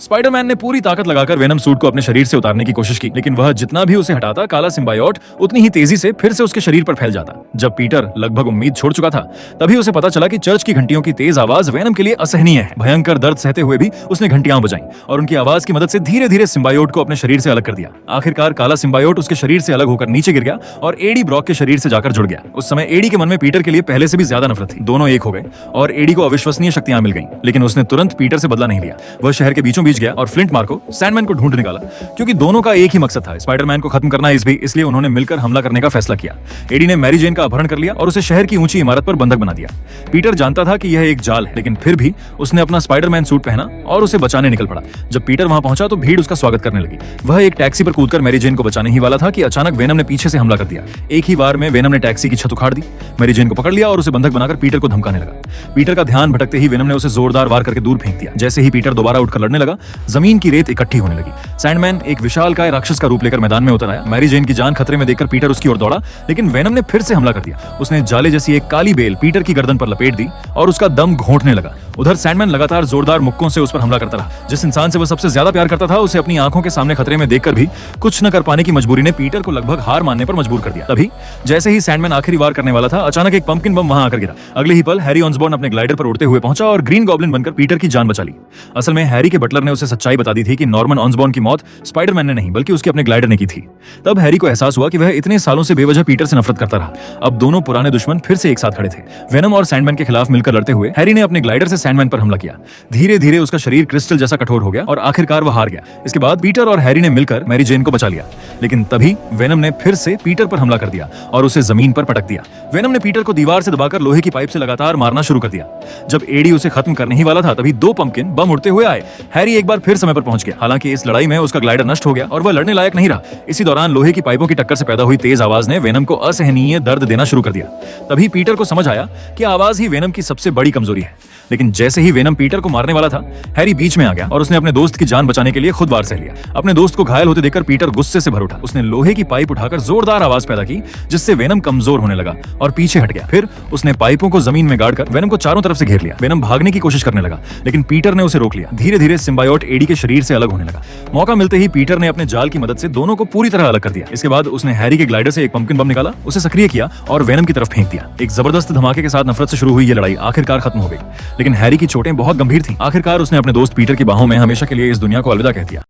Spiderman ने पूरी ताकत लगाकर वेनम सूट को अपने शरीर से उतारने की कोशिश की, लेकिन वह जितना भी उसे हटाता, काला सिम्बायोट उतनी ही तेजी से फिर से उसके शरीर पर फैल जाता। जब पीटर लगभग उम्मीद छोड़ चुका था, तभी उसे पता चला कि चर्च की घंटियों की तेज आवाज वेनम के लिए असहनीय है। भयंकर दर्द सहते हुए भी उसने घंटियां बजाई और उनकी आवाज की मदद से धीरे धीरे सिम्बायोट को अपने शरीर से अलग कर दिया। आखिरकार काला सिम्बायोट उसके शरीर से अलग होकर नीचे गिर गया और एडी ब्रॉक के शरीर से जाकर जुड़ गया। उस समय एडी के मन में पीटर के लिए पहले से भी ज्यादा नफरत थी। दोनों एक हो गए और एडी को अविश्वसनीय शक्तियां मिल गईं, लेकिन उसने तुरंत पीटर से बदला नहीं लिया। वह शहर के बीचों बीच गया और फ्लिंट मार्को सैंडमैन को ढूंढ निकाला, क्योंकि दोनों का एक ही मकसद था, स्पाइडरमैन को खत्म करना। इसलिए उन्होंने मिलकर हमला करने का फैसला किया। एडी ने मैरी जेन का अपहरण कर लिया और उसे शहर की ऊंची इमारत पर बंधक बना दिया। पीटर जानता था कि यह एक जाल है, लेकिन फिर भी उसने अपना स्पाइडरमैन सूट पहना और उसे बचाने निकल पड़ा। जब पीटर वहां पहुंचा तो भीड़ उसका स्वागत करने लगी। वह एक टैक्सी पर कूदकर मैरी जेन को बचाने ही वाला था कि अचानक वेनम ने पीछे से हमला कर दिया। एक ही बार में वेनम ने टैक्सी की छत उखाड़ दी, मैरी जेन को पकड़ लिया और उसे बंधक बनाकर पीटर को धमकाने लगा। पीटर का ध्यान भटकते ही वेनम ने उसे जोरदार वार करके दूर फेंक दिया। जैसे ही पीटर दोबारा उठकर लड़ने लगा, जमीन की रेत इकट्ठी होने लगी। सैंडमैन एक विशालकाय राक्षस का रूप लेकर मैदान में उतर आया। मैरी जेन की जान खतरे में देखकर पीटर उसकी ओर दौड़ा, लेकिन वेनम ने फिर से हमला कर दिया। उसने जाले जैसी एक काली बेल पीटर की गर्दन पर लपेट दी और उसका दम घोंटने लगा। उधर सैंडमैन लगातार जोरदार मुक्कों से उस पर हमला करता रहा। जिस इंसान से वह सबसे ज्यादा प्यार करता था, उसे अपनी आंखों के सामने खतरे में देखकर भी कुछ न कर पाने की मजबूरी ने पीटर को लगभग हार मानने पर मजबूर कर दिया। तभी जैसे ही सैंडमैन आखिरी वार करने वाला था, अचानक एक पंपकिन बम वहां आकर गिरा। अगले ही पल हैरी ऑसबॉर्न अपने ग्लाइडर पर उड़ते हुए पहुंचा और ग्रीन गॉब्लिन बनकर पीटर की जान बचा ली। असल में हैरी के बटलर ने उसे सच्चाई बता दी थी कि नॉर्मन ऑसबॉर्न की मौत स्पाइडरमैन ने नहीं, बल्कि उसके अपने ग्लाइडर ने की थी। तब हैरी को एहसास हुआ कि वह इतने सालों से बेवजह पीटर से नफरत करता रहा। अब दोनों पुराने दुश्मन फिर से एक साथ खड़े थे। वेनम और सैंडमैन के खिलाफ मिलकर लड़ते हुए हैरी ने अपने ग्लाइडर से सैंडमैन पर हमला किया। धीरे धीरे उसका शरीर क्रिस्टल जैसा कठोर हो गया और आखिरकार वह हार गया। इसके बाद पीटर और हैरी ने मिलकर मैरी जेन को बचा लिया, लेकिन तभी वेनम ने फिर से पीटर पर हमला कर दिया और उसे जमीन पर पटक दिया। वेनम ने पीटर को दीवार से दबाकर लोहे की पाइप से लगातार मारना शुरू कर दिया। जब एडी उसे खत्म करने ही वाला था, तभी दो पंपकिन बम उड़ते हुए आए। हैरी एक बार फिर समय पर पहुंच गया। हालांकि इस लड़ाई में उसका ग्लाइडर नष्ट हो गया और वह लड़ने लायक नहीं रहा। इसी दौरान लोहे की पाइपों की टक्कर से पैदा हुई तेज आवाज ने वेनम को असहनीय दर्द देना शुरू कर दिया। तभी पीटर को समझ आया कि आवाज ही वेनम की सबसे बड़ी कमजोरी है। लेकिन जैसे ही वेनम पीटर को मारने वाला था, हैरी बीच में आ गया और उसने अपने दोस्त की जान बचाने के लिए खुद वार सह लिया। अपने दोस्त को घायल होते देखकर पीटर गुस्से से भर उठा। उसने लोहे की पाइप उठाकर जोरदार आवाज पैदा की, जिससे वेनम कमजोर होने लगा और पीछे हट गया। फिर उसने पाइपों को जमीन में गाड़कर वेनम को चारों तरफ से घेर लिया। वेनम भागने की कोशिश करने लगा, लेकिन पीटर ने उसे रोक लिया। धीरे धीरे सिम्बायोट एडी के शरीर से अलग होने लगा। मौका मिलते ही पीटर ने अपने जाल की मदद से दोनों को पूरी तरह अलग कर दिया। इसके बाद उसने हैरी के ग्लाइडर से एक पंपकिन बम निकाला, उसे सक्रिय किया और वेनम की तरफ फेंक दिया। एक जबरदस्त धमाके के साथ नफरत से शुरू हुई ये लड़ाई आखिरकार खत्म हो गई, लेकिन हैरी की चोटें बहुत गंभीर थी। आखिरकार उसने अपने दोस्त पीटर की बाहों में हमेशा के लिए इस दुनिया को अलविदा कह दिया।